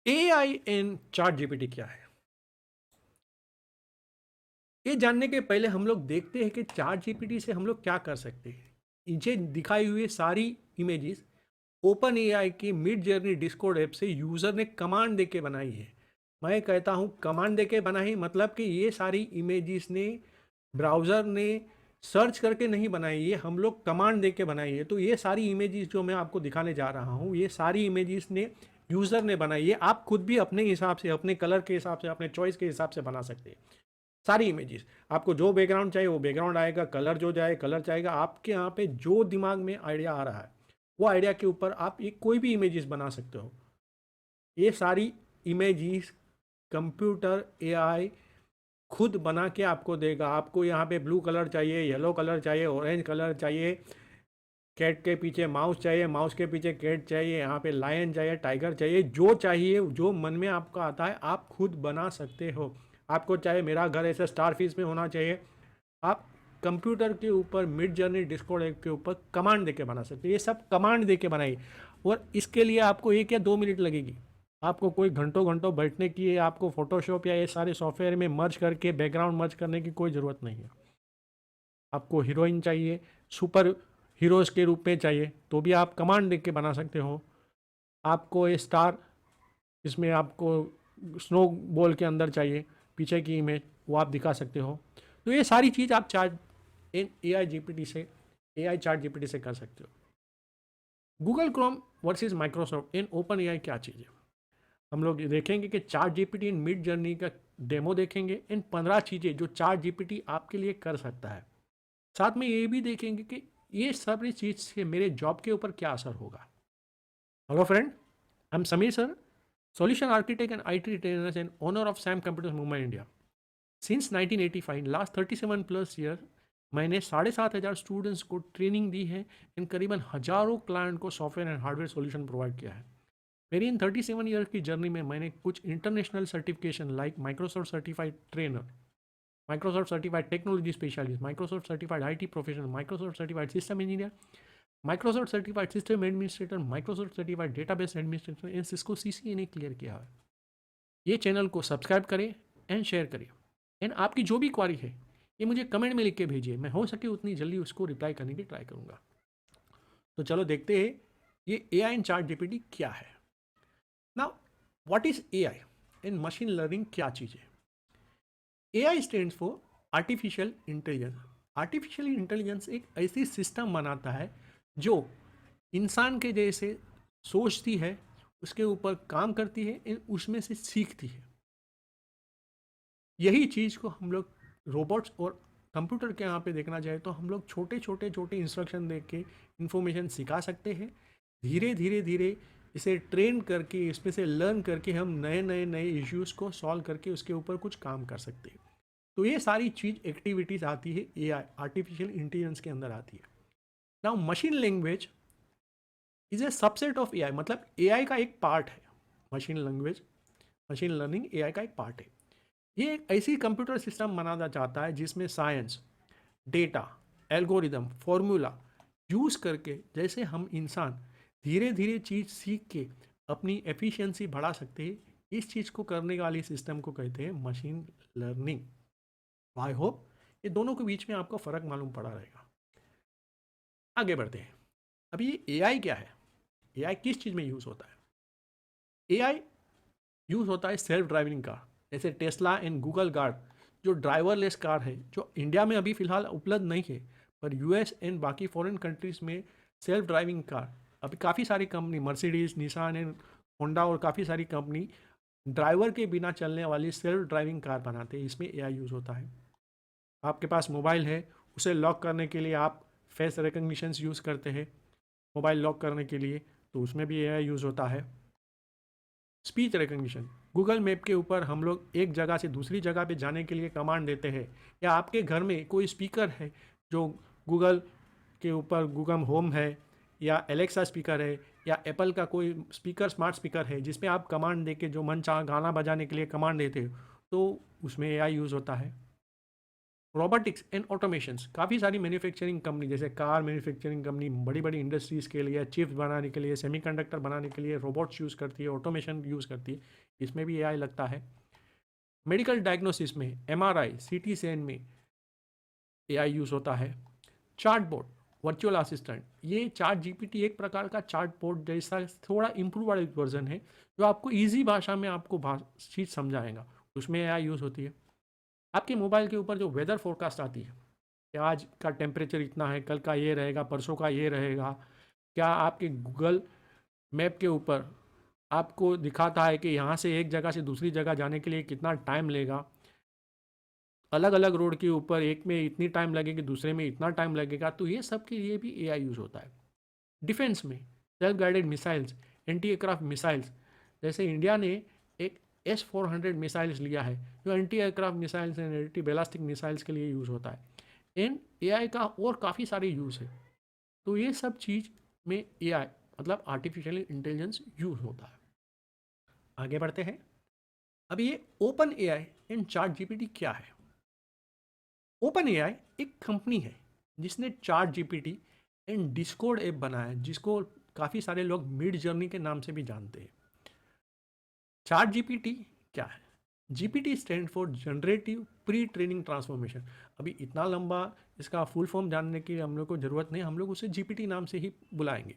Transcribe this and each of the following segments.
AI इन chat GPT क्या है? ये जानने के पहले हम लोग देखते हैं कि चैट जीपीटी से हम लोग क्या कर सकते हैं। नीचे दिखाई हुई सारी इमेजेस ओपन एआई की मिड जर्नी डिस्कॉर्ड ऐप से यूज़र ने कमांड देके बनाई है। मैं कहता हूँ कमांड देके बनाई, मतलब कि ये सारी इमेजेस ने ब्राउज़र ने सर्च करके नहीं बनाई, ये हम लोग कमांड देके बनाई है। तो ये सारी इमेजेस जो मैं आपको दिखाने जा रहा हूँ, ये सारी इमेजेस ने यूज़र ने बनाई है। आप खुद भी अपने हिसाब से, अपने कलर के हिसाब से, अपने चॉइस के हिसाब से बना सकते हैं सारी इमेजेस। आपको जो बैकग्राउंड चाहिए वो बैकग्राउंड आएगा, कलर जो जाए कलर चाहेगा। आपके यहाँ पे जो दिमाग में आइडिया आ रहा है वो आइडिया के ऊपर आप एक कोई भी इमेजेस बना सकते हो। ये सारी इमेजेस कंप्यूटर एआई खुद बना के आपको देगा। आपको यहाँ पे ब्लू कलर चाहिए, येलो कलर चाहिए, ऑरेंज कलर चाहिए, कैट के पीछे माउस चाहिए, माउस के पीछे कैट चाहिए, यहाँ पे लायन चाहिए, टाइगर चाहिए, जो चाहिए जो मन में आपका आता है आप खुद बना सकते हो। आपको चाहे मेरा घर ऐसे स्टार फिश में होना चाहिए, आप कंप्यूटर के ऊपर मिड जर्नी डिस्कॉर्ड ऐप के ऊपर कमांड देके बना सकते हो। ये सब कमांड देके बनाई, और इसके लिए आपको 1 या 2 मिनट लगेगी। आपको कोई घंटों घंटों बैठने की, आपको फोटोशॉप या ये सारे सॉफ्टवेयर में मर्ज करके बैकग्राउंड मर्ज करने की कोई ज़रूरत नहीं है। आपको हीरोइन चाहिए, सुपर हीरोज़ के रूप में चाहिए, तो भी आप कमांड देख के बना सकते हो। आपको ये स्टार, इसमें आपको स्नो बॉल के अंदर चाहिए पीछे की इमेज, वो आप दिखा सकते हो। तो ये सारी चीज़ आप चार्ट इन एआई जीपीटी से, एआई चार्ट जीपीटी से कर सकते हो। Google Chrome versus Microsoft in open AI क्या चीज़ है, हम लोग देखेंगे कि chart GPT in mid journey का डेमो देखेंगे। इन 15 चीज़ें जो चार्ट जीपीटी आपके लिए कर सकता है। साथ में ये भी देखेंगे कि ये सारी चीज़ से मेरे जॉब के ऊपर क्या असर होगा। Hello friend, I am Sameer sir, solution architect and IT trainer and owner of Sam Computers Mumbai, India. Since 1985, last 37 plus year मैंने 7,500 स्टूडेंट्स को ट्रेनिंग दी है एंड करीबन हज़ारों क्लाइंट को software and hardware solution provide किया है। मेरी इन 37 ईयर की जर्नी में मैंने कुछ international certification like Microsoft certified trainer, Microsoft certified technology specialist, Microsoft certified IT professional, Microsoft certified system engineer, Microsoft certified system administrator, Microsoft certified database administrator in Cisco CCNA clear किया है। ये channel को subscribe करें and share करें। And आपकी जो भी क्वारी है ये मुझे कमेंट में लिख के भेजिए, मैं हो सके उतनी जल्दी उसको रिप्लाई करने की ट्राई करूँगा। तो चलो देखते हैं ये AI इन चार्ट जीपीटी क्या है। Now what is AI in machine learning क्या चीज़ है? AI stands for artificial intelligence. Artificial intelligence एक ऐसी सिस्टम बनाता है जो इंसान के जैसे सोचती है, उसके ऊपर काम करती है, उसमें से सीखती है। यही चीज़ को हम लोग रोबोट्स और कंप्यूटर के यहाँ पे देखना चाहे तो हम लोग छोटे छोटे छोटे इंस्ट्रक्शन दे के इंफॉर्मेशन सिखा सकते हैं। धीरे धीरे धीरे इसे ट्रेन करके, इसमें से लर्न करके हम नए नए नए इश्यूज़ को सॉल्व करके उसके ऊपर कुछ काम कर सकते हैं। तो ये सारी चीज़ एक्टिविटीज़ आती है AI आर्टिफिशियल इंटेलिजेंस के अंदर आती है। Now machine language is a subset of AI, मतलब AI का एक पार्ट है। Machine language, machine learning AI का एक पार्ट है। ये एक ऐसी कंप्यूटर सिस्टम बनाना चाहता है जिसमें science, data, algorithm, formula use करके, जैसे हम इंसान धीरे धीरे चीज़ सीख के अपनी एफिशिएंसी बढ़ा सकते हैं, इस चीज़ को करने वाली सिस्टम को कहते हैं मशीन लर्निंग। आई होप ये दोनों के बीच में आपको फ़र्क मालूम पड़ा रहेगा। आगे बढ़ते हैं। अभी ये AI क्या है, AI किस चीज़ में यूज़ होता है? AI यूज़ होता है सेल्फ ड्राइविंग कार, जैसे टेस्ला एंड गूगल गार्ड, जो ड्राइवरलेस कार है, जो इंडिया में अभी फ़िलहाल उपलब्ध नहीं है, पर US एंड बाकी फॉरेन कंट्रीज़ में सेल्फ ड्राइविंग कार अभी काफ़ी सारी company, Mercedes, Nissan and Honda और काफ़ी सारी कंपनी ड्राइवर के बिना चलने वाली सेल्फ ड्राइविंग कार बनाते हैं। इसमें AI यूज़ होता है। आपके पास मोबाइल है, उसे लॉक करने के लिए आप फेस रिकग्निशन यूज़ करते हैं मोबाइल लॉक करने के लिए, तो उसमें भी AI यूज़ होता है। स्पीच रिकग्निशन, गूगल मैप के ऊपर हम लोग एक जगह से दूसरी जगह पे जाने के लिए कमांड देते हैं, या आपके घर में कोई स्पीकर है जो गूगल के ऊपर गूगल होम है, या एलेक्सा स्पीकर है, या एप्पल का कोई स्पीकर, स्मार्ट स्पीकर है जिसमें आप कमांड दे के जो मन चाह गाना बजाने के लिए कमांड देते हो, तो उसमें AI यूज़ होता है। रोबोटिक्स एंड ऑटोमेशंस, काफ़ी सारी मैन्युफैक्चरिंग कंपनी जैसे कार मैन्युफैक्चरिंग कंपनी बड़ी बड़ी इंडस्ट्रीज़ के लिए, चिप्स बनाने के लिए, सेमीकंडक्टर बनाने के लिए रोबोट्स यूज़ करती है, ऑटोमेशन यूज़ करती है, इसमें भी एआई लगता है। मेडिकल डायग्नोसिस में एमआरआई, सीटी स्कैन में एआई यूज़ होता है। चार्टबोर्ड, वर्चुअल असिस्टेंट, ये चार्ट जीपीटी एक प्रकार का चार्टबोर्ड जैसा थोड़ा इम्प्रूव वर्जन है जो आपको ईजी भाषा में आपको चीज़ समझाएगा, उसमें एआई यूज़ होती है। आपके मोबाइल के ऊपर जो वेदर फोरकास्ट आती है कि आज का टेम्परेचर इतना है, कल का ये रहेगा, परसों का ये रहेगा, क्या आपके गूगल मैप के ऊपर आपको दिखाता है कि यहाँ से एक जगह से दूसरी जगह जाने के लिए कितना टाइम लेगा, अलग अलग रोड के ऊपर एक में इतनी टाइम लगेगी, दूसरे में इतना टाइम लगेगा, तो ये सब के लिए भी एआई यूज़ होता है। डिफेंस में self guided missiles, anti aircraft missiles, जैसे इंडिया ने एक S-400 मिसाइल्स लिया है जो anti aircraft missiles and anti ballistic missiles के लिए यूज़ होता है। इन एआई का और काफ़ी सारे यूज़ है, तो ये सब चीज़ में एआई मतलब आर्टिफिशियल इंटेलिजेंस यूज़ होता है। आगे बढ़ते हैं। अब ये open AI and chart GPT क्या है? ओपन एआई एक कंपनी है जिसने chart GPT and Discord app बनाया है, जिसको काफ़ी सारे लोग मिड जर्नी के नाम से भी जानते हैं। चार्ट जीपीटी क्या है? GPT stand for generative pre training transformation. अभी इतना लंबा इसका फुल फॉर्म जानने की हम लोग को ज़रूरत नहीं, हम लोग उसे जीपीटी नाम से ही बुलाएंगे।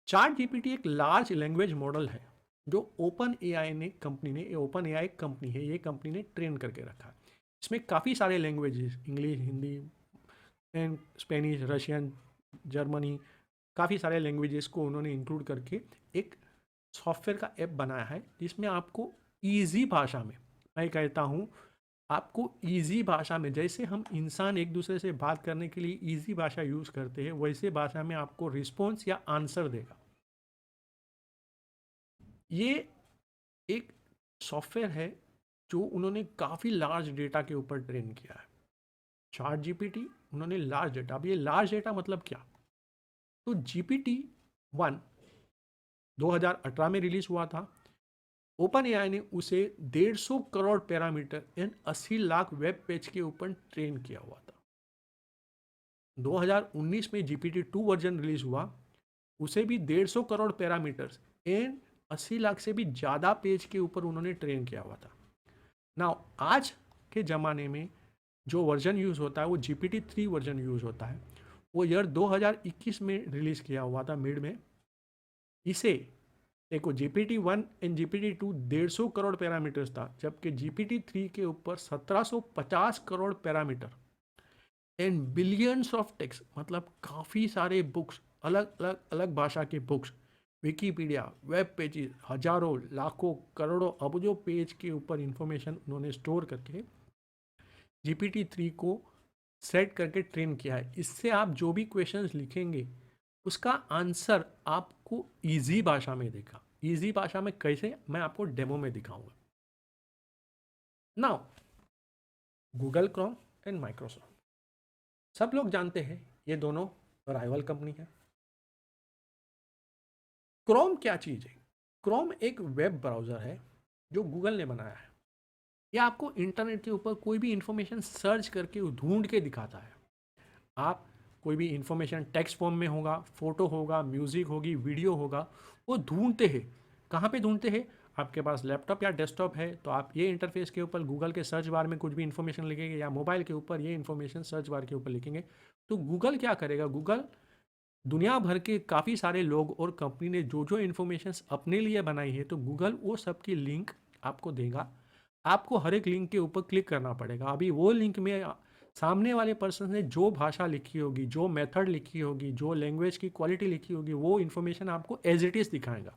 चार्ट जीपीटी एक लार्ज लैंग्वेज मॉडल है जो ओपन एआई ने कंपनी ने, ओपन एआई कंपनी है, ये कंपनी ने ट्रेन करके रखा है। इसमें काफ़ी सारे languages, English, Hindi and Spanish, Russian, Germany, काफ़ी सारे लैंग्वेजेस को उन्होंने इंक्लूड करके एक सॉफ्टवेयर का ऐप बनाया है जिसमें आपको ईजी भाषा में, मैं कहता हूँ आपको ईजी भाषा में, जैसे हम इंसान एक दूसरे से बात करने के लिए ईजी भाषा यूज़ करते हैं, वैसे भाषा में आपको रिस्पॉन्स या आंसर देगा। ये एक सॉफ्टवेयर है जो उन्होंने काफ़ी लार्ज डेटा के ऊपर ट्रेन किया है। चार्ट जीपीटी उन्होंने लार्ज डेटा, अब ये लार्ज डेटा मतलब क्या? तो GPT-1 2018 में रिलीज हुआ था। ओपन एआई ने उसे 150 crore parameter and 80 lakh web page के ऊपर ट्रेन किया हुआ था। 2019 में GPT-2 वर्जन रिलीज हुआ, उसे भी 150 करोड़ पैरामीटर्स एंड 80 लाख से भी ज़्यादा पेज के ऊपर उन्होंने ट्रेन किया हुआ था। नाउ आज के ज़माने में जो वर्जन यूज़ होता है वो GPT-3 वर्जन यूज़ होता है। वो ईयर 2021 में रिलीज़ किया हुआ था मिड में। इसे देखो, GPT-1 and GPT-2 150 crore parameters था, जबकि GPT-3 के ऊपर 1750 crore parameter and billions of text, मतलब काफ़ी सारे बुक्स, अलग भाषा के बुक्स, विकीपीडिया, वेब पेजेस, हजारों, लाखों, करोड़ों, अबजों पेज के ऊपर इंफॉर्मेशन उन्होंने स्टोर करके GPT-3 को सेट करके ट्रेन किया है। इससे आप जो भी क्वेश्चंस लिखेंगे उसका आंसर आपको इजी भाषा में देगा। इजी भाषा में कैसे, मैं आपको डेमो में दिखाऊंगा। Now Google Chrome and Microsoft, सब लोग जानते हैं ये दोनों राइवल कंपनी है। क्रोम क्या चीज़ है? क्रोम एक वेब ब्राउज़र है जो गूगल ने बनाया है। यह आपको इंटरनेट के ऊपर कोई भी इंफॉर्मेशन सर्च करके ढूंढ के दिखाता है। आप कोई भी इंफॉर्मेशन टेक्स्ट फॉर्म में होगा, फोटो होगा, म्यूज़िक होगी, वीडियो होगा, वो ढूंढते हैं। कहाँ पे ढूंढते हैं? आपके पास लैपटॉप या डेस्कटॉप है तो आप ये इंटरफेस के ऊपर गूगल के सर्च बार में कुछ भी इन्फॉर्मेशन लिखेंगे, या मोबाइल के ऊपर ये इन्फॉर्मेशन सर्च बार के ऊपर लिखेंगे, तो गूगल क्या करेगा? गूगल दुनिया भर के काफ़ी सारे लोग और कंपनी ने जो जो इन्फॉर्मेशन अपने लिए बनाई है, तो गूगल वो सब की लिंक आपको देगा। आपको हर एक लिंक के ऊपर क्लिक करना पड़ेगा। अभी वो लिंक में सामने वाले पर्सन ने जो भाषा लिखी होगी, जो मेथड लिखी होगी, जो लैंग्वेज की क्वालिटी लिखी होगी, वो इन्फॉर्मेशन आपको एज इट इज़ दिखाएगा।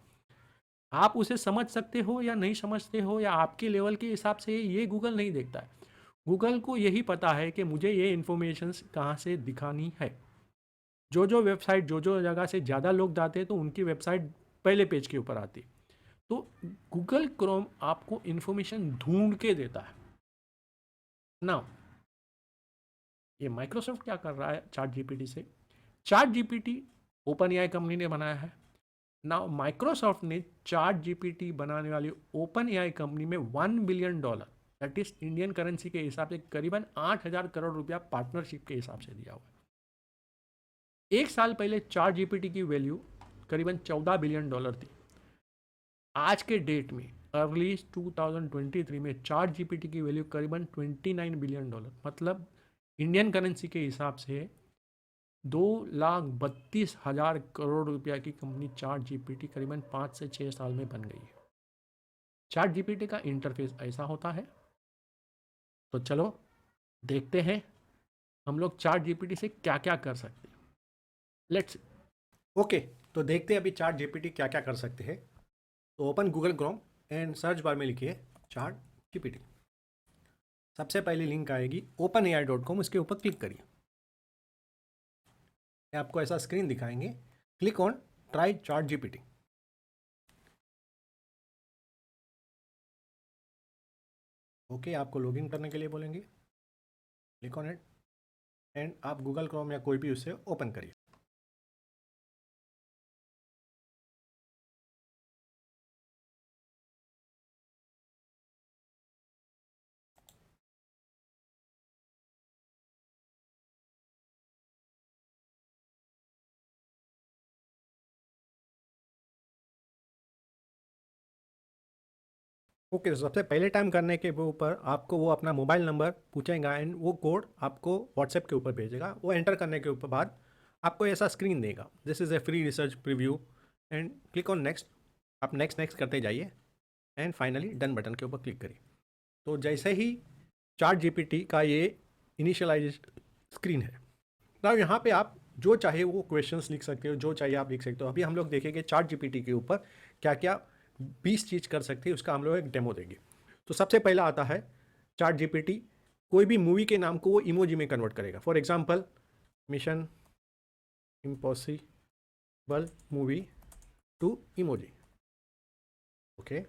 आप उसे समझ सकते हो या नहीं समझते हो, या आपके लेवल के हिसाब से, ये गूगल नहीं देखता है। गूगल को यही पता है कि मुझे ये इन्फॉर्मेशन कहाँ से दिखानी है। जो जो वेबसाइट, जो जो जगह से ज़्यादा लोग जाते हैं तो उनकी वेबसाइट पहले पेज के ऊपर आती है। तो गूगल क्रोम आपको इन्फॉर्मेशन ढूंढ के देता है। ना ये माइक्रोसॉफ्ट क्या कर रहा है चार्ट जीपीटी से? Chart GPT open AI company ने बनाया है। ना माइक्रोसॉफ्ट ने चार्ट जीपीटी बनाने वाली ओपन एआई कंपनी में $1 billion that is Indian currency के हिसाब से करीबन 8,000 करोड़ रुपया पार्टनरशिप के हिसाब से दिया हुआ है। एक साल पहले चार जीपीटी की वैल्यू करीबन $14 बिलियन थी। आज के डेट में अर्ली 2023 में चार जीपीटी की वैल्यू करीबन $29 बिलियन, मतलब इंडियन करेंसी के हिसाब से 2,32,000 करोड़ रुपया की कंपनी चार जीपीटी करीबन 5 से 6 साल में बन गई है। चार जीपीटी का इंटरफेस ऐसा होता है। तो चलो देखते हैं हम लोग चार जीपीटी से क्या क्या कर सकते हैं। लेट्स ओके, तो देखते हैं अभी चार जीपीटी क्या क्या कर सकते हैं। तो open Google Chrome and search bar में लिखिए चार जीपीटी। सबसे पहली लिंक आएगी openai.com, इसके ऊपर क्लिक करिए। आपको ऐसा स्क्रीन दिखाएंगे, click on try chart GPT. Okay, आपको लॉगिन करने के लिए बोलेंगे, क्लिक ऑन इट एंड आप गूगल क्रोम या कोई भी उससे ओपन करिए। ओके, तो सबसे पहले टाइम करने के वो ऊपर आपको वो अपना मोबाइल नंबर पूछेगा एंड वो कोड आपको व्हाट्सएप के ऊपर भेजेगा। वो एंटर करने के ऊपर बाद आपको ऐसा स्क्रीन देगा, this is a free research preview and click on next. आप नेक्स्ट नेक्स्ट करते जाइए एंड फाइनली डन बटन के ऊपर क्लिक करिए। तो जैसे ही चार्ट जीपीटी का ये इनिशियलाइज स्क्रीन है, ना यहाँ पे आप जो चाहे वो क्वेश्चंस लिख सकते हो, जो चाहिए आप लिख सकते हो। अभी हम लोग देखेंगे चार्ट जीपीटी के ऊपर क्या क्या 20 चीज़ कर सकते हैं, उसका हम लोग एक डेमो देंगे। तो सबसे पहला आता है चार्ट जीपीटी कोई भी मूवी के नाम को वो इमोजी में कन्वर्ट करेगा। For example mission impossible movie two emoji. Okay,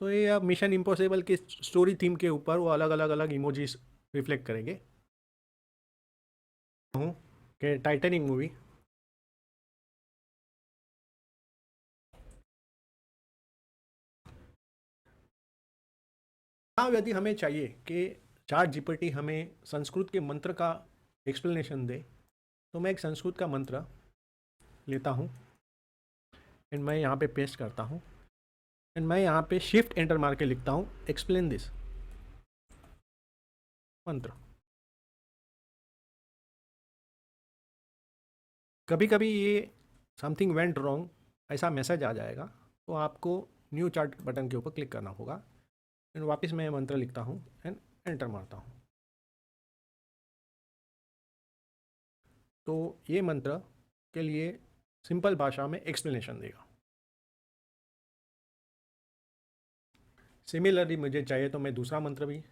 तो ये अब मिशन इम्पॉसिबल के स्टोरी थीम के ऊपर वो अलग अलग अलग इमोजीज रिफ्लेक्ट करेंगे। हूँ कि टाइटैनिक मूवी, हाँ, यदि हमें चाहिए कि चार्ट जीपीटी हमें संस्कृत के मंत्र का एक्सप्लेनेशन दे, तो मैं एक संस्कृत का मंत्र लेता हूँ एंड मैं यहाँ पे पेस्ट करता हूँ एंड मैं यहाँ पे शिफ्ट एंटर मार के लिखता हूँ एक्सप्लेन दिस मंत्र। कभी कभी ये समथिंग वेंट रॉन्ग ऐसा मैसेज आ जाएगा, तो आपको न्यू चार्ट बटन के ऊपर क्लिक करना होगा एंड वापस मैं मंत्र लिखता हूँ एंड एंटर मारता हूँ। तो ये मंत्र के लिए सिंपल भाषा में एक्सप्लेनेशन देगा। सिमिलरली मुझे चाहिए तो मैं दूसरा मंत्र भी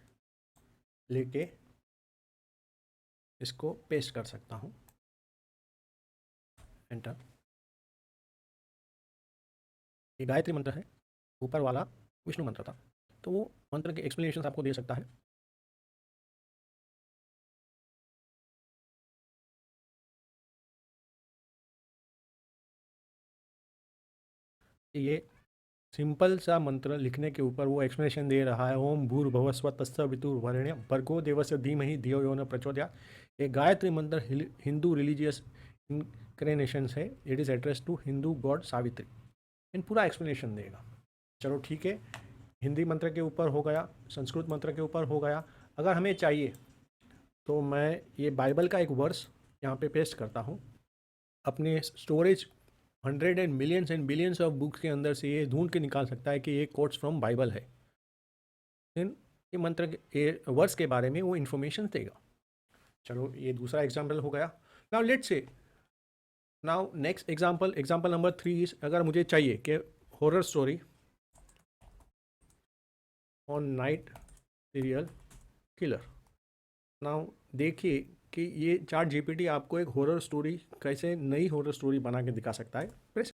लेके इसको पेस्ट कर सकता हूँ, एंटर। ये गायत्री मंत्र है, ऊपर वाला विष्णु मंत्र था, तो वो मंत्र के एक्सप्लेनेशन आपको दे सकता है। ये सिंपल सा मंत्र लिखने के ऊपर वो एक्सप्लेनेशन दे रहा है, ओम भूर्भुवः स्वः तत्सवितुर्वरेण्यं भर्गो देवस्य धीमहि धियो यो न प्रचोदयात्। ये गायत्री मंत्र हिंदू रिलीजियस इंक्रेनेशन है, it is address to Hindu god Savitri. इन पूरा एक्सप्लेनेशन देगा। चलो ठीक है, हिंदी मंत्र के ऊपर हो गया, संस्कृत मंत्र के ऊपर हो गया। अगर हमें चाहिए तो मैं ये बाइबल का एक वर्स यहाँ पे पेस्ट करता हूँ। अपने storage 100 and millions and billions of books के अंदर से ये ढूंढ के निकाल सकता है कि ये कोट्स फ्रॉम बाइबल है। देन ये मंत्र ये वर्स के बारे में वो इन्फॉर्मेशन देगा। चलो ये दूसरा एग्जाम्पल हो गया। Now let's say now next example number 3 is, अगर मुझे चाहिए कि horror story on night serial killer. Now देखिए कि ये चार्ट जीपीटी आपको एक हॉरर स्टोरी कैसे नई हॉरर स्टोरी बना के दिखा सकता है। प्रेस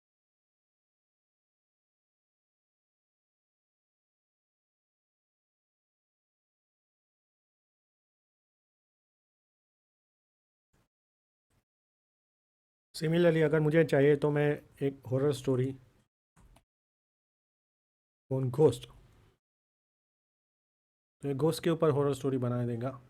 सिमिलरली अगर मुझे चाहिए तो मैं एक हॉरर स्टोरी ऑन घोस्ट, तो ये घोस्ट के ऊपर हॉरर स्टोरी बना देगा।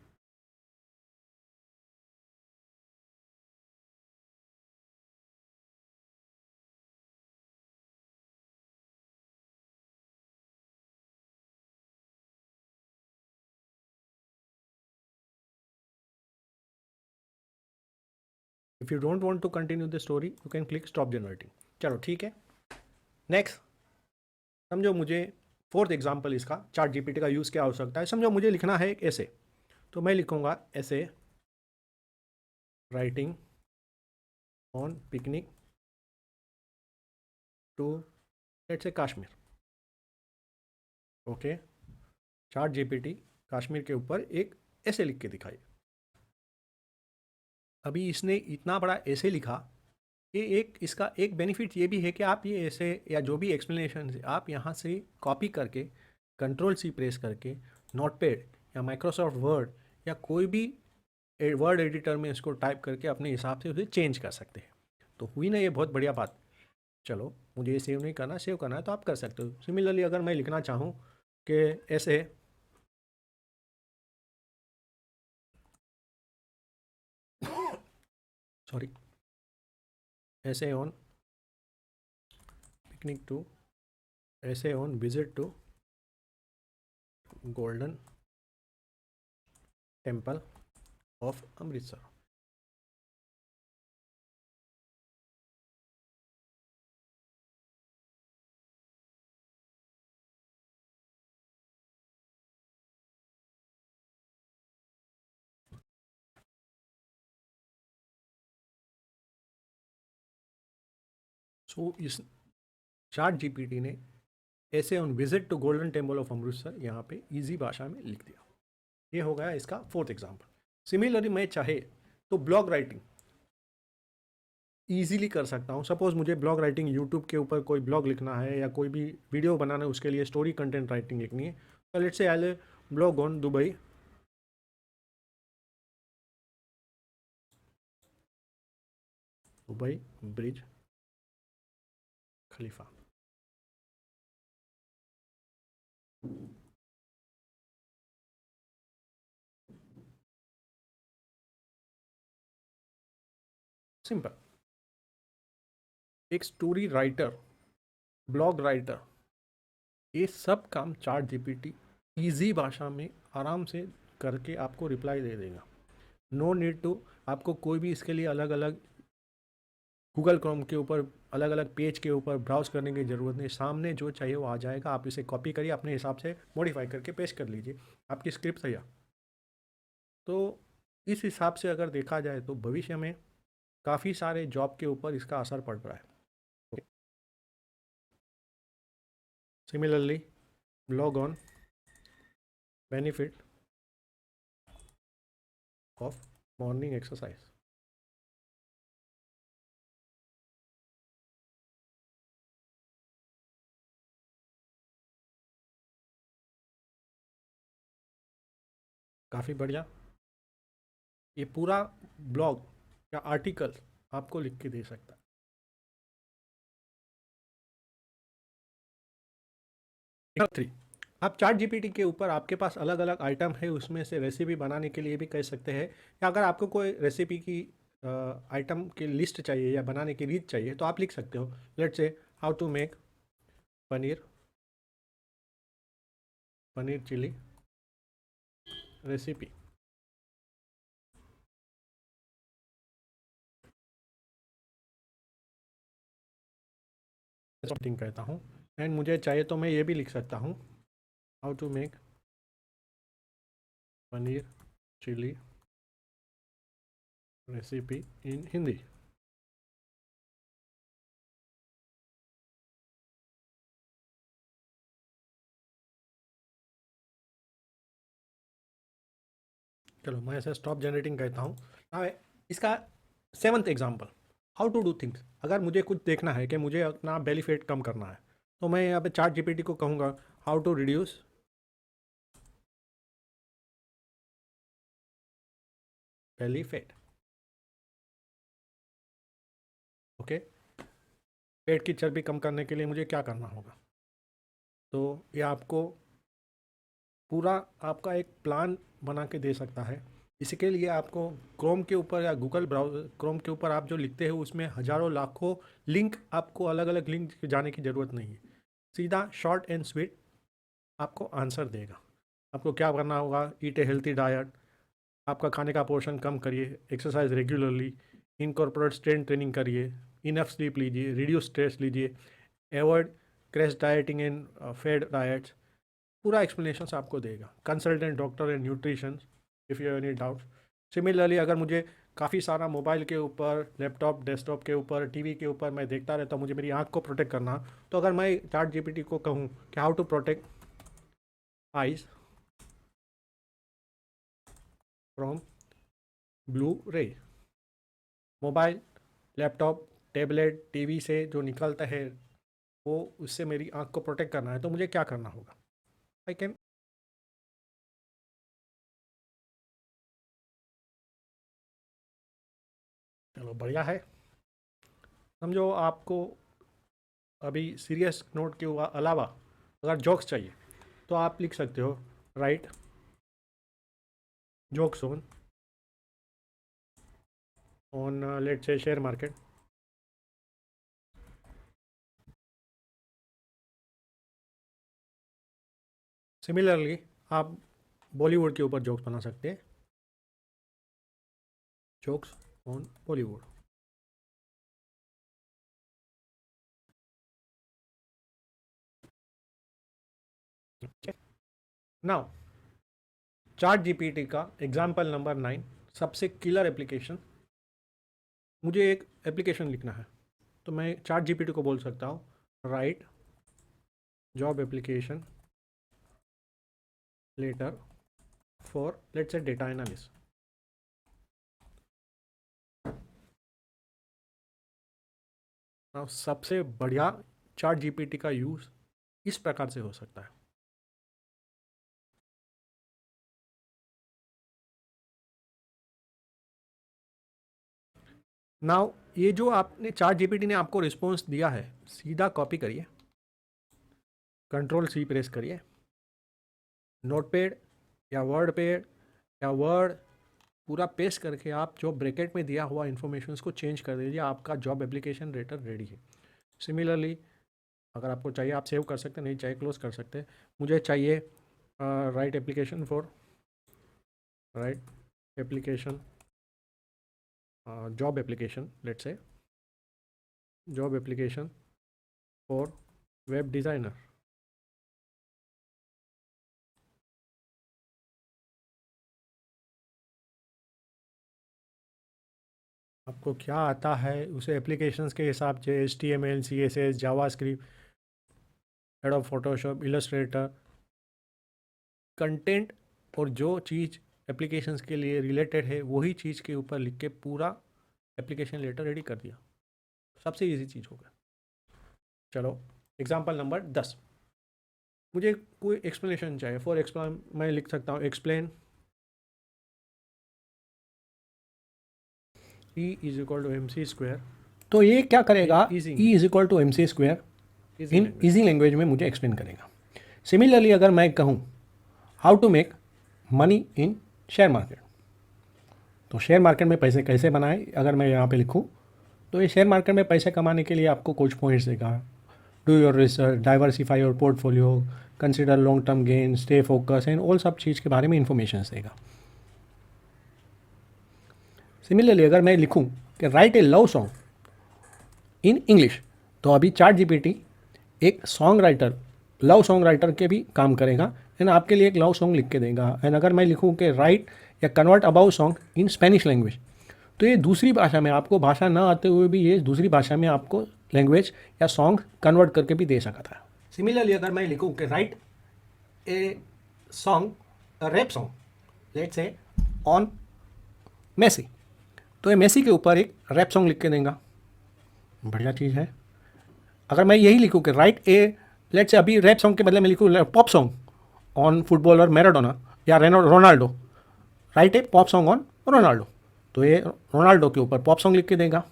If you don't want to continue the story you can click stop generating. चलो ठीक है, नेक्स्ट समझो मुझे फोर्थ एग्जांपल इसका चार्ट जीपीटी का यूज़ क्या हो सकता है। समझो मुझे लिखना है एक ऐसे, तो मैं लिखूंगा ऐसे writing on picnic to let's say Kashmir. Okay, Chat GPT Kashmir के ऊपर एक ऐसे लिख के दिखाई। अभी इसने इतना बड़ा ऐसे लिखा कि एक इसका एक बेनिफिट ये भी है कि आप ये ऐसे या जो भी एक्सप्लेनेशन है आप यहाँ से कॉपी करके कंट्रोल सी प्रेस करके नोटपैड या माइक्रोसॉफ्ट वर्ड या कोई भी वर्ड एडिटर में इसको टाइप करके अपने हिसाब से उसे चेंज कर सकते हैं। तो हुई ना ये बहुत बढ़िया बात। चलो मुझे ये सेव नहीं करना, सेव करना है तो आप कर सकते हो। सिमिलरली अगर मैं लिखना चाहूँ कि essay sorry essay on picnic to essay on visit to Golden Temple of Amritsar. So इस चार्ट जीपीटी ने essay on visit to Golden Temple of Amritsar यहाँ पे इजी भाषा में लिख दिया। ये हो गया इसका फोर्थ एग्जाम्पल। सिमिलरली मैं चाहे तो ब्लॉग राइटिंग ईजिली कर सकता हूँ। सपोज मुझे ब्लॉग राइटिंग यूट्यूब के ऊपर कोई ब्लॉग लिखना है या कोई भी वीडियो बनाना है, उसके लिए स्टोरी कंटेंट राइटिंग लिखनी है। तो लेट्स से आई blog on Dubai Dubai bridge Khalifa. Simple, एक स्टोरी राइटर, ब्लॉग राइटर, ये सब काम चार्ट जीपीटी ईजी भाषा में आराम से करके आपको रिप्लाई दे देगा। नो नीड टू आपको कोई भी इसके लिए अलग अलग गूगल क्रोम के ऊपर अलग अलग पेज के ऊपर ब्राउज करने की ज़रूरत नहीं। सामने जो चाहिए वो आ जाएगा। आप इसे कॉपी करिए, अपने हिसाब से मॉडिफाई करके पेस्ट कर लीजिए, आपकी स्क्रिप्ट तैयार। तो इस हिसाब से अगर देखा जाए तो भविष्य में काफ़ी सारे जॉब के ऊपर इसका असर पड़ रहा है। Similarly blog on benefit of morning exercise. काफ़ी बढ़िया, ये पूरा ब्लॉग या आर्टिकल आपको लिख के दे सकता है। नंबर 3, आप चार्ट जीपीटी के ऊपर आपके पास अलग अलग आइटम है, उसमें से रेसिपी बनाने के लिए भी कह सकते हैं, या अगर आपको कोई रेसिपी की आइटम की लिस्ट चाहिए या बनाने की रीत चाहिए तो आप लिख सकते हो। Let's say how to make paneer paneer chilli recipe. Something कहता हूँ, एंड मुझे चाहिए तो मैं ये भी लिख सकता हूँ how to make paneer chilli recipe in Hindi. चलो मैं ऐसे स्टॉप जनरेटिंग कहता हूँ। now इसका seventh example, how to do things. अगर मुझे कुछ देखना है कि मुझे अपना बेली फैट कम करना है तो मैं यहाँ पे चार्ट जीपीटी को कहूँगा how to reduce belly fat. Okay, पेट की चर्बी कम करने के लिए मुझे क्या करना होगा। तो ये आपको पूरा आपका एक प्लान बना के दे सकता है। इसके लिए आपको क्रोम के ऊपर या गूगल ब्राउज़र क्रोम के ऊपर आप जो लिखते हो उसमें हज़ारों लाखों लिंक, आपको अलग अलग लिंक जाने की ज़रूरत नहीं है। सीधा शॉर्ट एंड स्वीट आपको आंसर देगा। आपको क्या करना होगा, ईट ए हेल्थी डाइट, आपका खाने का पोर्शन कम करिए, exercise regularly, incorporate strength training करिए, इनफ स्लीप लीजिए, रिड्यूस स्ट्रेस लीजिए, avoid crash dieting and fad diets. पूरा एक्सप्लेनेशन आपको देगा। Consultant doctor and nutrition if you any doubt. Similarly अगर मुझे काफ़ी सारा मोबाइल के ऊपर, लैपटॉप, डेस्कटॉप के ऊपर, टीवी के ऊपर मैं देखता रहता हूँ, मुझे मेरी आँख को प्रोटेक्ट करना, तो अगर मैं चैट जीपीटी को कहूँ कि how to protect eyes from blue ray, mobile, laptop, tablet, TV से जो निकलता है वो, उससे मेरी आँख को प्रोटेक्ट करना है, तो मुझे क्या करना होगा? आई कैन, चलो बढ़िया है। समझो आपको अभी सीरियस नोट के अलावा अगर जोक्स चाहिए तो आप लिख सकते हो, write jokes on let's say share market. Similarly आप बॉलीवुड के ऊपर जोक्स बना सकते हैं, jokes on Bollywood. Now chart GPT का एग्जाम्पल नंबर 9, सबसे किलर एप्लीकेशन। मुझे एक एप्लीकेशन लिखना है तो मैं चार्ट जीपीटी को बोल सकता हूँ, write job application letter for let's say data analyst. सबसे बढ़िया चार्ट जीपीटी का यूज़ इस प्रकार से हो सकता है। नाउ ये जो आपने चार्ट जीपीटी ने आपको रिस्पॉन्स दिया है, सीधा कॉपी करिए, कंट्रोल सी प्रेस करिए, नोटपैड या वर्ड पूरा पेस्ट करके आप जो ब्रैकेट में दिया हुआ इन्फॉर्मेशन को चेंज कर दीजिए, आपका जॉब एप्लीकेशन लेटर रेडी है। सिमिलरली अगर आपको चाहिए आप सेव कर सकते हैं, नहीं चाहिए क्लोज कर सकते हैं। मुझे चाहिए right application for right application job application, let's say job application for web designer. आपको क्या आता है उसे एप्लीकेशंस के हिसाब से, HTML, CSS, JavaScript, adobe Photoshop, Illustrator, content और जो चीज़ एप्लीकेशंस के लिए रिलेटेड है वही चीज़ के ऊपर लिख के पूरा एप्लीकेशन लेटर रेडी कर दिया। सबसे इजी चीज़ होगा। चलो एग्जांपल नंबर 10, मुझे कोई एक्सप्लेनेशन चाहिए। फॉर एक्सप्लेन मैं लिख सकता हूँ, explain E is equal to MC²। तो ये क्या करेगा, E is equal to MC² in easy language में मुझे एक्सप्लेन करेगा। सिमिलरली अगर मैं कहूँ how to make money in share market, तो शेयर मार्केट में पैसे कैसे बनाए, अगर मैं यहाँ पे लिखूँ तो ये शेयर मार्केट में पैसे कमाने के लिए आपको कुछ पॉइंट्स देगा। Do your research, diversify your portfolio, consider long term gain, stay focus and all सब चीज़ के बारे में इंफॉर्मेशन देगा। सिमिलरली अगर मैं लिखूँ कि write A love song in English, तो अभी चार्ट जीपीटी एक song writer, love song writer के भी काम करेगा एंड आपके लिए एक लव सॉन्ग लिख के देगा। एंड अगर मैं लिखूँ कि राइट या convert about song in Spanish language, तो ये दूसरी भाषा में, आपको भाषा ना आते हुए भी ये दूसरी भाषा में आपको लैंग्वेज या सॉन्ग कन्वर्ट करके भी दे सकता था। सिमिलरली अगर मैं लिखूँ कि write a song, rap song let's say on Messi, तो ये मेसी के ऊपर एक रैप सॉन्ग लिख के देगा। बढ़िया चीज़ है। अगर मैं यही लिखूँ कि राइट ए लेट्स से, अभी रैप सॉन्ग के बदले में लिखूँ pop song on footballer Maradona या Ronaldo, write a pop song on Ronaldo, तो ये रोनाल्डो के ऊपर पॉप सॉन्ग लिख के देगा।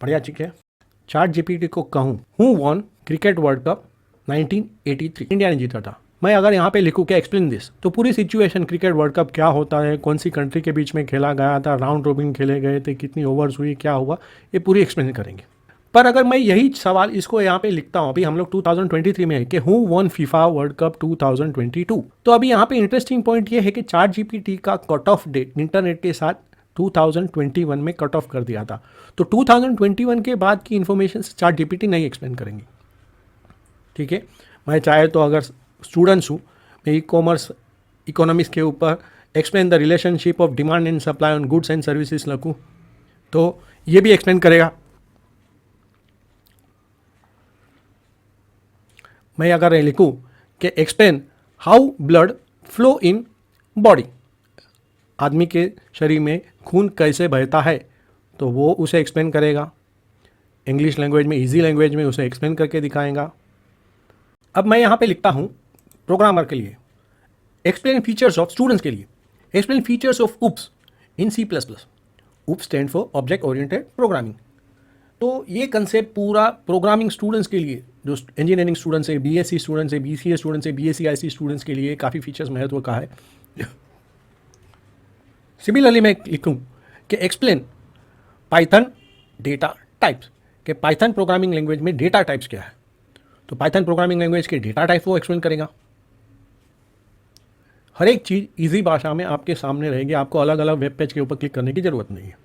बढ़िया चीज़ है। चार्ट जीपीटी को कहूँ who won cricket world cup 1983 India ने जीता था। मैं अगर यहाँ पे लिखूँ कि एक्सप्लेन दिस, तो पूरी सिचुएशन, क्रिकेट वर्ल्ड कप क्या होता है, कौन सी कंट्री के बीच में खेला गया था, राउंड रोबिन खेले गए थे, कितनी ओवर्स हुई, क्या हुआ, ये पूरी एक्सप्लेन करेंगे। पर अगर मैं यही सवाल इसको यहाँ पे लिखता हूँ, अभी हम लोग 2023 में है कि who one FIFA world cup 2022, तो अभी यहाँ पे इंटरेस्टिंग पॉइंट ये है कि चैट जीपीटी का कट ऑफ डेट इंटरनेट के साथ 2021 में कट ऑफ कर दिया था। तो 2021 के बाद की इंफॉर्मेशन चैट जीपीटी नहीं एक्सप्लेन करेंगी। ठीक है, मैं चाहे तो अगर स्टूडेंट्स हूँ, मैं ई कॉमर्स इकोनॉमिक्स के ऊपर explain the relationship of demand and supply on goods and services लिखूँ तो ये भी एक्सप्लेन करेगा। मैं अगर लिखूँ कि explain how blood flow in body, आदमी के शरीर में खून कैसे बहता है, तो वो उसे एक्सप्लेन करेगा। इंग्लिश लैंग्वेज में, इजी लैंग्वेज में उसे एक्सप्लेन करके दिखाएगा। अब मैं यहाँ पे लिखता हूँ प्रोग्रामर के लिए, एक्सप्लेन फीचर्स ऑफ स्टूडेंट्स के लिए, explain features of oops in C++। Oops stand for object oriented programming. तो ये कंसेप्ट पूरा प्रोग्रामिंग स्टूडेंट्स के लिए, जो इंजीनियरिंग स्टूडेंट्स है, BSc स्टूडेंट्स है, BCA स्टूडेंट्स है, BSc IC स्टूडेंट्स के लिए काफ़ी फीचर्स महत्व का है। सिमिलरली मैं लिखूँ कि एक्सप्लेन पाइथन डेटा टाइप्स, कि पाइथन प्रोग्रामिंग लैंग्वेज में डेटा टाइप्स क्या है, तो पाइथन प्रोग्रामिंग लैंग्वेज के डेटा टाइप वो एक्सप्लेन करेगा। हर एक चीज़ इजी भाषा में आपके सामने रहेगी, आपको अलग अलग वेब पेज के ऊपर क्लिक करने की ज़रूरत नहीं है।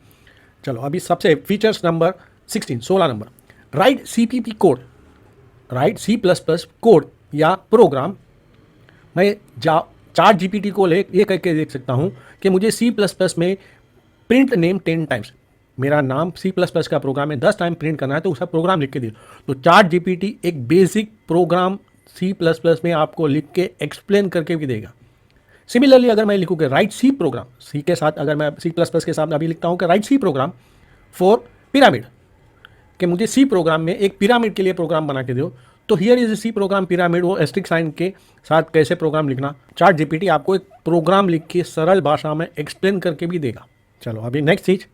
चलो अभी सबसे features number 16 number, right CPP code, right C++ code या प्रोग्राम। मैं चैट जीपीटी को ये कह के देख सकता हूँ कि मुझे C++ में प्रिंट नेम 10 टाइम्स, मेरा नाम C++ का प्रोग्राम है 10 टाइम प्रिंट करना है, तो उसका प्रोग्राम लिख के दे। तो चैट जीपीटी एक बेसिक प्रोग्राम C++ में आपको लिख के एक्सप्लेन करके भी देगा। सिमिलरली अगर मैं लिखूँ कि राइट सी प्रोग्राम, सी के साथ अगर मैं C++ के साथ अभी लिखता हूँ कि write C program for pyramid, कि मुझे सी प्रोग्राम में एक पिरामिड के लिए प्रोग्राम बना के दो, तो here is C program pyramid, वो एस्ट्रिक साइन के साथ कैसे प्रोग्राम लिखना, चैट जीपीटी आपको एक प्रोग्राम लिख के सरल भाषा में एक्सप्लेन करके भी देगा। चलो अभी नेक्स्ट चीज,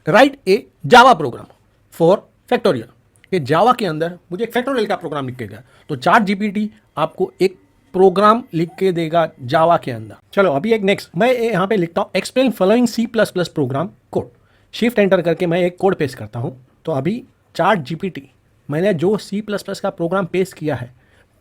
right A Java program for factorial, कि जावा के अंदर मुझे एक फैक्टोरियल का प्रोग्राम लिख के देगा, तो चैट जीपीटी आपको एक प्रोग्राम लिख के देगा जावा के अंदर। चलो अभी एक नेक्स्ट, मैं यहाँ पे लिखता हूँ explain following C++ program code, shift enter करके मैं एक कोड पेस्ट करता हूँ। तो अभी चैट जीपीटी मैंने जो C++ का प्रोग्राम पेश किया है,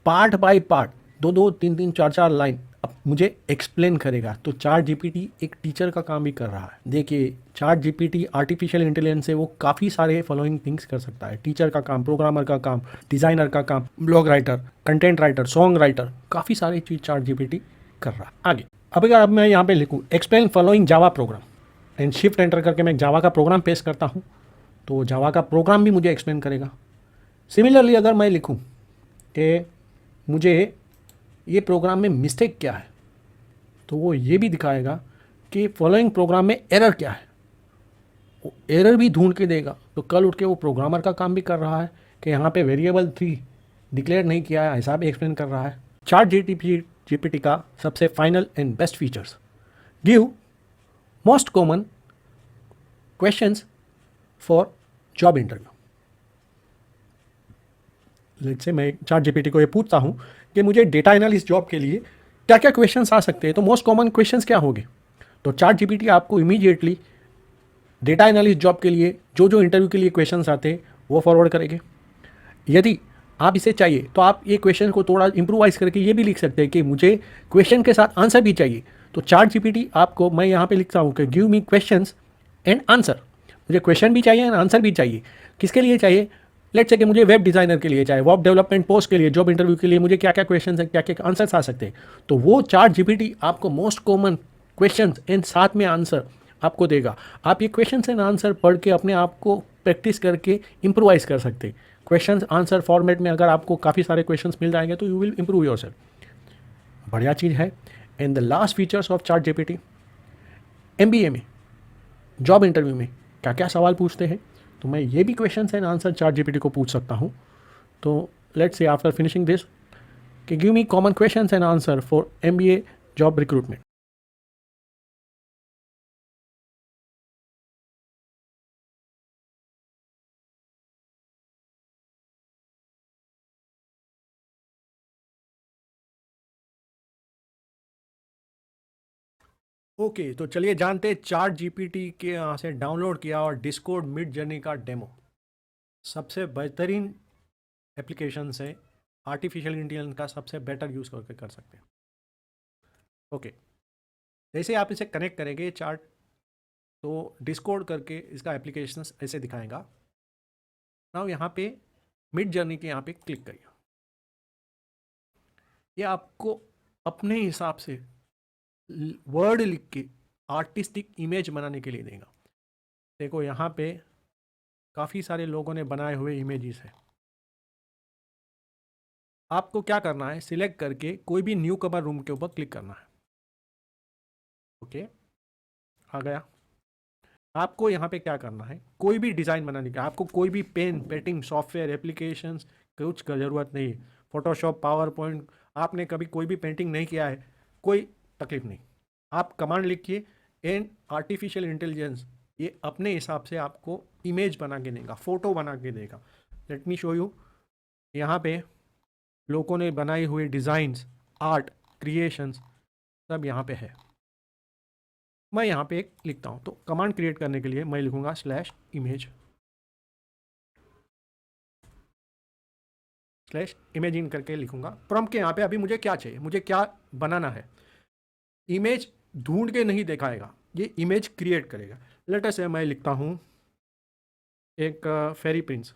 पार्ट बाय पार्ट, 2-2, 3-3, 4-4 लाइन अब मुझे एक्सप्लेन करेगा। तो चैट जीपीटी एक टीचर का काम भी कर रहा है। देखिए चैट जीपीटी आर्टिफिशियल इंटेलिजेंस से वो काफ़ी सारे फॉलोइंग थिंग्स कर सकता है, टीचर का काम, प्रोग्रामर का काम, डिज़ाइनर का काम, blog writer, content writer, song writer, काफ़ी सारी चीज़ चैट जीपीटी कर रहा है। आगे अब मैं यहाँ पे लिखूँ explain following Java program and shift enter करके मैं जावा का प्रोग्राम पेश करता हूँ, तो जावा का प्रोग्राम भी मुझे एक्सप्लेन करेगा। सिमिलरली अगर मैं लिखूं कि मुझे ये प्रोग्राम में मिस्टेक क्या है, तो वो ये भी दिखाएगा कि फॉलोइंग प्रोग्राम में एरर क्या है, वो एरर भी ढूंढ के देगा। तो कल उठ के वो प्रोग्रामर का काम भी कर रहा है कि यहाँ पे वेरिएबल 3 डिक्लेयर नहीं किया है, ऐसा भी एक्सप्लेन कर रहा है। चैट जीपीटी का सबसे final and best features, give most common questions for job interview. Let's say मैं चैट जीपीटी को ये पूछता हूँ कि मुझे डेटा एनालिस्ट जॉब के लिए क्या क्या क्वेश्चंस आ सकते हैं, तो मोस्ट कॉमन क्वेश्चंस क्या होंगे, तो चैट जीपीटी आपको इमीडिएटली डेटा एनालिस्ट जॉब के लिए जो जो इंटरव्यू के लिए क्वेश्चंस आते हैं वो फॉरवर्ड करेंगे। यदि आप इसे चाहिए तो आप ये क्वेश्चन को थोड़ा इम्प्रोवाइज करके ये भी लिख सकते हैं कि मुझे क्वेश्चन के साथ आंसर भी चाहिए, तो चैट जीपीटी आपको, मैं यहाँ पे लिखता हूँ कि give me questions and answer, मुझे क्वेश्चन भी चाहिए एंड आंसर भी चाहिए। किसके लिए चाहिए, लेट्स से कि मुझे वेब डिज़ाइनर के लिए चाहिए, वेब डेवलपमेंट पोस्ट के लिए, जॉब इंटरव्यू के लिए मुझे क्या क्या क्वेश्चन हैं, क्या क्या आंसर्स आ सकते हैं, तो वो चैट जीपीटी आपको मोस्ट कॉमन क्वेश्चन एंड साथ में आंसर आपको देगा। आप ये क्वेश्चन एंड आंसर पढ़ के अपने आप को प्रैक्टिस करके इम्प्रोवाइज कर सकते हैं। क्वेश्चन आंसर फॉर्मेट में अगर आपको काफ़ी सारे क्वेश्चंस मिल जाएंगे तो यू विल इम्प्रूव योरसेल्फ, बढ़िया चीज़ है। And the last features of chat GPT, MBA में, जॉब इंटरव्यू में क्या क्या सवाल पूछते हैं, तो मैं ये भी question and answer ChatGPT को पूछ सकता हूँ। तो let's say after finishing this कि give me common questions and answer for MBA job recruitment. Okay, तो चलिए जानते हैं चार्ट जीपीटी के यहाँ से डाउनलोड किया और डिस्कॉर्ड मिड जर्नी का डेमो। सबसे बेहतरीन एप्लीकेशन से आर्टिफिशियल इंटेलिजेंस का सबसे बेटर यूज़ करके कर सकते हैं। ओके, जैसे आप इसे कनेक्ट करेंगे चार्ट, तो डिस्कॉर्ड करके इसका एप्लीकेशन ऐसे दिखाएगा। नाउ यहाँ पे मिड जर्नी के यहाँ पे क्लिक करिए। ये आपको अपने हिसाब से वर्ड लिख के आर्टिस्टिक इमेज बनाने के लिए देगा। देखो यहाँ पे काफ़ी सारे लोगों ने बनाए हुए इमेजेस हैं। आपको क्या करना है, सिलेक्ट करके कोई भी न्यू कमर रूम के ऊपर क्लिक करना है। ओके, आ गया। आपको यहाँ पे क्या करना है, कोई भी डिज़ाइन बनाने का, आपको कोई भी पेन पेंटिंग सॉफ्टवेयर एप्लीकेशंस कुछ का ज़रूरत नहीं। फोटोशॉप, पावर पॉइंट, आपने कभी कोई भी पेंटिंग नहीं किया है, कोई तकलीफ नहीं। आप कमांड लिखिए एंड आर्टिफिशियल इंटेलिजेंस ये अपने हिसाब से आपको इमेज बना के देगा, फ़ोटो बना के देगा। Let me show you. यहाँ पे लोगों ने बनाई हुई डिज़ाइंस, आर्ट, क्रिएशंस सब यहाँ पे है। मैं यहाँ पे एक लिखता हूँ, तो कमांड क्रिएट करने के लिए मैं लिखूँगा /image करके लिखूँगा। प्रॉम्प्ट के यहाँ पे अभी मुझे क्या चाहिए, मुझे क्या बनाना है। इमेज ढूंढ के नहीं दिखाएगा, ये इमेज क्रिएट करेगा। लेट अस से मैं लिखता हूँ एक फेरी प्रिंसेस।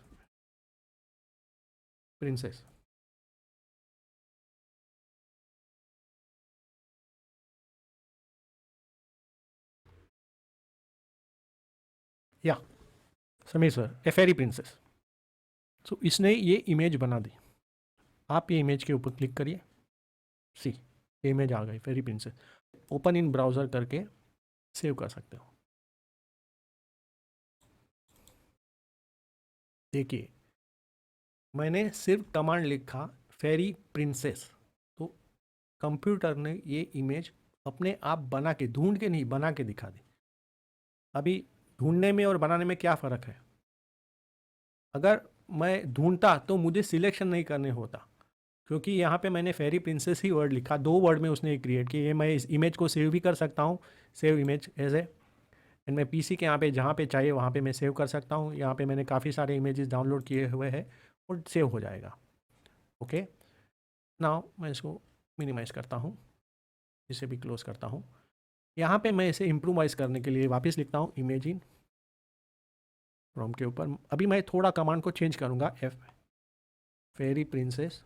या समीर सर, ए फेरी प्रिंसेस। तो इसने ये इमेज बना दी। आप ये इमेज के ऊपर क्लिक करिए, सी इमेज आ गई फेरी प्रिंसेस। ओपन इन ब्राउज़र करके सेव कर सकते हो। देखिए मैंने सिर्फ कमांड लिखा फेरी प्रिंसेस, तो कंप्यूटर ने ये इमेज अपने आप बना के, ढूंढ के नहीं, बना के दिखा दी। अभी ढूंढने में और बनाने में क्या फ़र्क है। अगर मैं ढूंढता तो मुझे सिलेक्शन नहीं करने होता, क्योंकि यहाँ पे मैंने फेरी प्रिंसेस ही वर्ड लिखा, 2 वर्ड में उसने क्रिएट किया। ये मैं इस इमेज को सेव भी कर सकता हूँ, save image as a, and मैं पीसी के यहाँ पे जहाँ पे चाहिए वहाँ पे मैं सेव कर सकता हूँ। यहाँ पे मैंने काफ़ी सारे इमेजेस डाउनलोड किए हुए हैं और सेव हो जाएगा। ओके, नाउ मैं इसको मिनिमाइज़ करता हूँ, इसे भी क्लोज करता हूँ। यहाँ पे मैं इसे इम्प्रोवाइज़ करने के लिए वापस लिखता हूँ इमेजिन प्रॉम्प्ट के ऊपर। अभी मैं थोड़ा कमांड को चेंज करूँगा, फेरी प्रिंसेस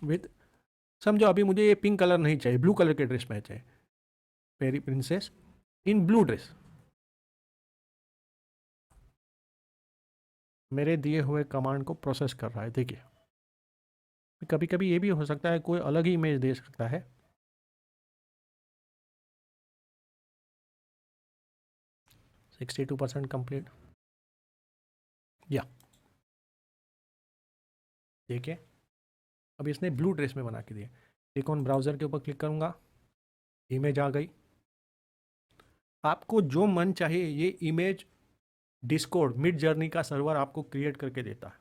विद, समझो अभी मुझे ये पिंक कलर नहीं चाहिए, ब्लू कलर के ड्रेस में चाहिए। फेरी प्रिंसेस इन ब्लू ड्रेस। मेरे दिए हुए कमांड को प्रोसेस कर रहा है। देखिए कभी कभी ये भी हो सकता है कोई अलग ही इमेज दे सकता है। %62 कंप्लीट। या देखिए अब इसने ब्लू ड्रेस में बना के दिया। एक ऑन ब्राउज़र के ऊपर क्लिक करूँगा, इमेज आ गई। आपको जो मन चाहिए ये इमेज डिस्कॉर्ड मिड जर्नी का सर्वर आपको क्रिएट करके देता है।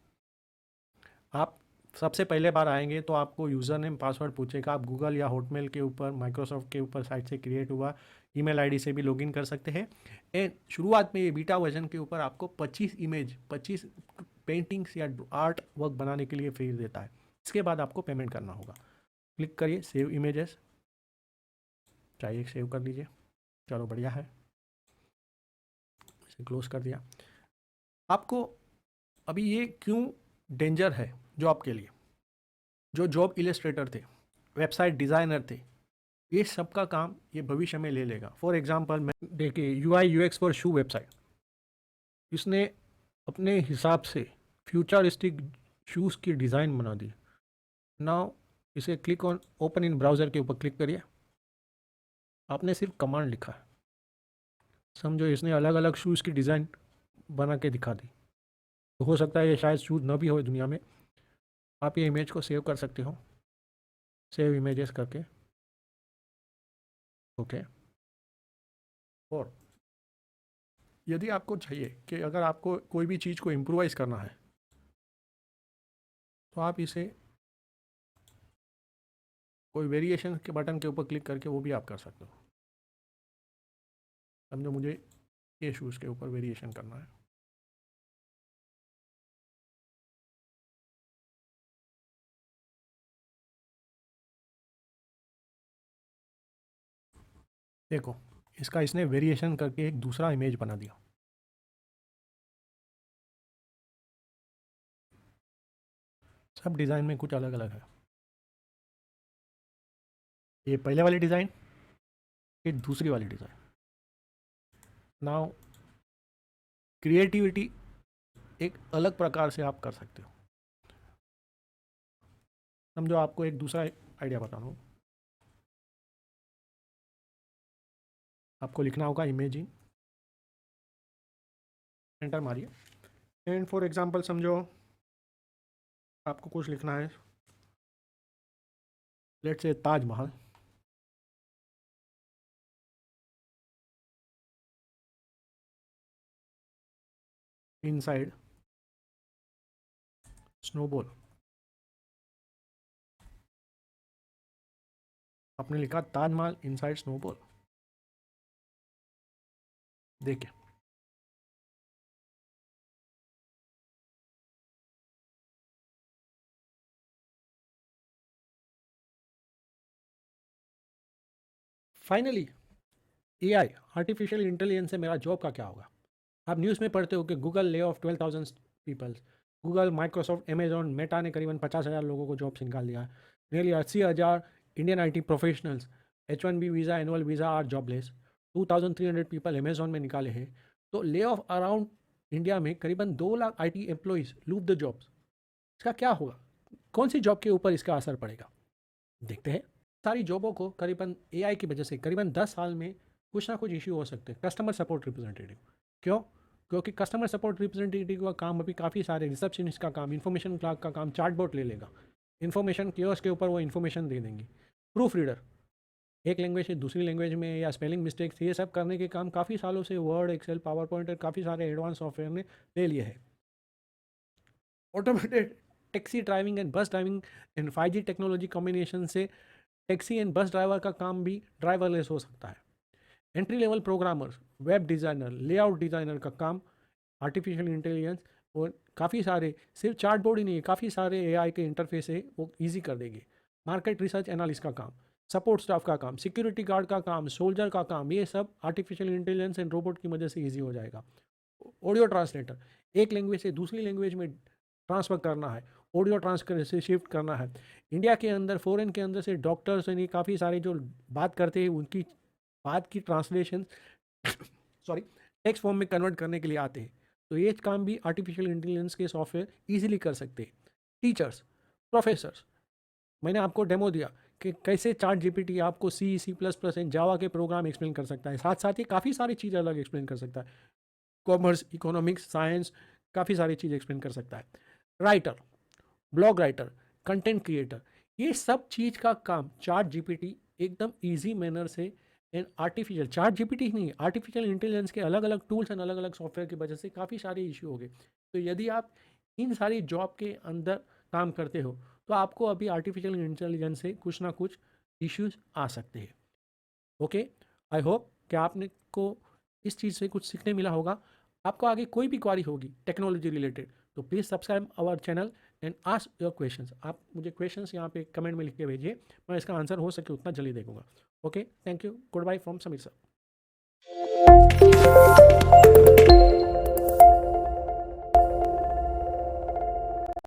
आप सबसे पहले बार आएंगे तो आपको यूज़र नेम पासवर्ड पूछेगा। आप गूगल या हॉटमेल के ऊपर, माइक्रोसॉफ्ट के ऊपर साइट से क्रिएट हुआ ईमेल आईडी से भी लॉगिन कर सकते हैं। एंड शुरुआत में ये बीटा वर्जन के ऊपर आपको 25 पेंटिंग्स या आर्ट वर्क बनाने के लिए फ्री देता है। इसके बाद आपको पेमेंट करना होगा। क्लिक करिए सेव इमेजेस, चाहिए सेव कर लीजिए। चलो बढ़िया है, इसे क्लोज कर दिया। आपको अभी ये क्यों डेंजर है, जो आपके लिए जो जॉब इलस्ट्रेटर थे, वेबसाइट डिज़ाइनर थे, ये सब का काम ये भविष्य में ले लेगा। फॉर एग्जांपल मैं देखिए UI UX for shoe website, इसने अपने हिसाब से फ्यूचरिस्टिक शूज़ की डिज़ाइन बना दी। नाउ इसे click on open in browser के ऊपर क्लिक करिए। आपने सिर्फ कमांड लिखा है, समझो इसने अलग अलग शूज़ की डिज़ाइन बना के दिखा दी। तो हो सकता है ये शायद शूज़ न भी हो दुनिया में। आप ये इमेज को सेव कर सकते हो, सेव इमेजेस करके। ओके, और यदि आपको चाहिए कि अगर आपको कोई भी चीज़ को इम्प्रोवाइज़ करना है तो आप इसे कोई वेरिएशन के बटन के ऊपर क्लिक करके वो भी आप कर सकते हो। समझो मुझे ये शूज़ के ऊपर वेरिएशन करना है, देखो इसका इसने वेरिएशन करके एक दूसरा इमेज बना दिया। सब डिज़ाइन में कुछ अलग अलग है। ये पहले वाली डिज़ाइन, ये दूसरी वाली डिज़ाइन। नाउ क्रिएटिविटी एक अलग प्रकार से आप कर सकते हो। समझो आपको एक दूसरा आइडिया बता रहा हूँ। आपको लिखना होगा इमेजिंग, एंटर मारिए। एंड फॉर एग्जांपल समझो आपको कुछ लिखना है, let's say Taj Mahal. Inside snowball. आपने लिखा ताजमहल इनसाइड स्नोबॉल। देखिए फाइनली एआई, आर्टिफिशियल इंटेलिजेंस से मेरा जॉब का क्या होगा। आप न्यूज़ में पढ़ते हो कि Google lay off 12,000 peoples. Google, Microsoft, Amazon, Meta ने करीबन 50,000 लोगों को जॉब से निकाल दिया है। Nearly 80,000 Indian IT professionals H1B visa, annual visa are jobless. 2,300 people Amazon में निकाले हैं। तो ले ऑफ अराउंड इंडिया में करीबन 2 lakh IT employees lose the jobs. इसका क्या होगा, कौन सी जॉब के ऊपर इसका असर पड़ेगा, देखते हैं। सारी जॉबों को करीबन AI की वजह से करीबन 10 साल में कुछ ना कुछ इश्यू हो सकते हैं। कस्टमर सपोर्ट रिप्रेजेंटेटिव, क्यों? क्योंकि कस्टमर सपोर्ट रिप्रेजेंटेटिव का काम अभी काफ़ी सारे, रिसेप्शनिस्ट का काम, इन्फॉर्मेशन क्लार्क का काम चार्टबॉट ले लेगा। इन्फॉर्मेशन कियोस्क के ऊपर वो इन्फॉर्मेशन दे देंगे। प्रूफ रीडर, एक लैंग्वेज से दूसरी लैंग्वेज में या स्पेलिंग मिस्टेक्स, ये सब करने के काम काफ़ी सालों से वर्ड, एक्सेल, पावर पॉइंट और काफ़ी सारे एडवांस सॉफ्टवेयर ने ले लिए हैं। ऑटोमेटेड टैक्सी ड्राइविंग एंड बस driving and 5G technology combination से टैक्सी एंड बस ड्राइवर का काम भी ड्राइवरलेस हो सकता है। Entry level programmers, web designer, layout designer का काम आर्टिफिशियल इंटेलिजेंस और काफ़ी सारे, सिर्फ चार्ट बोर्ड ही नहीं है, काफ़ी सारे AI के इंटरफेस है वो ईजी कर देंगे। मार्केट रिसर्च एनालिस्ट का काम, सपोर्ट स्टाफ का काम, सिक्योरिटी गार्ड का काम, सोल्जर का काम, ये सब आर्टिफिशियल इंटेलिजेंस एंड रोबोट की वजह से ईजी हो जाएगा। ऑडियो ट्रांसलेटर, एक लैंग्वेज से दूसरी लैंग्वेज में ट्रांसफ़र करना है, ऑडियो ट्रांसफर से शिफ्ट करना है। इंडिया के अंदर, फॉरेन के अंदर से डॉक्टर्स यानी काफ़ी सारे जो बात करते हैं उनकी बात की ट्रांसलेशन सॉरी टेक्स्ट फॉर्म में कन्वर्ट करने के लिए आते हैं। तो ये काम भी आर्टिफिशियल इंटेलिजेंस के सॉफ्टवेयर इजीली कर सकते हैं। टीचर्स, प्रोफेसर्स, मैंने आपको डेमो दिया कि कैसे चार्ट GPT आपको C++ एंड जावा के प्रोग्राम एक्सप्लेन कर सकता है। साथ साथ ही काफ़ी सारी चीज़ें अलग एक्सप्लेन कर सकता है। कॉमर्स, इकोनॉमिक्स, साइंस, काफ़ी सारी चीज़ एक्सप्लेन कर सकता है। Writer, blog writer, content creator, ये सब चीज़ का काम चार्ट GPT एकदम ईजी मैनर से एंड आर्टिफिशियल, चार्ट GPT ही नहीं, आर्टिफिशियल इंटेलिजेंस के अलग अलग टूल्स एंड अलग अलग सॉफ्टवेयर की वजह से काफ़ी सारे इशू हो गए। तो यदि आप इन सारी जॉब के अंदर काम करते हो तो आपको अभी आर्टिफिशियल इंटेलिजेंस से कुछ ना कुछ इश्यूज आ सकते हैं। ओके, आई होप कि आपने को इस चीज़ से कुछ सीखने मिला होगा। आपको आगे कोई भी क्वारी होगी टेक्नोलॉजी रिलेटेड तो please subscribe our channel and ask your questions. आप मुझे क्वेश्चंस यहाँ पे कमेंट में लिख के भेजिए, मैं इसका आंसर हो सके उतना जल्दी देखूंगा। Okay, thank you, good bye from Sameer sir.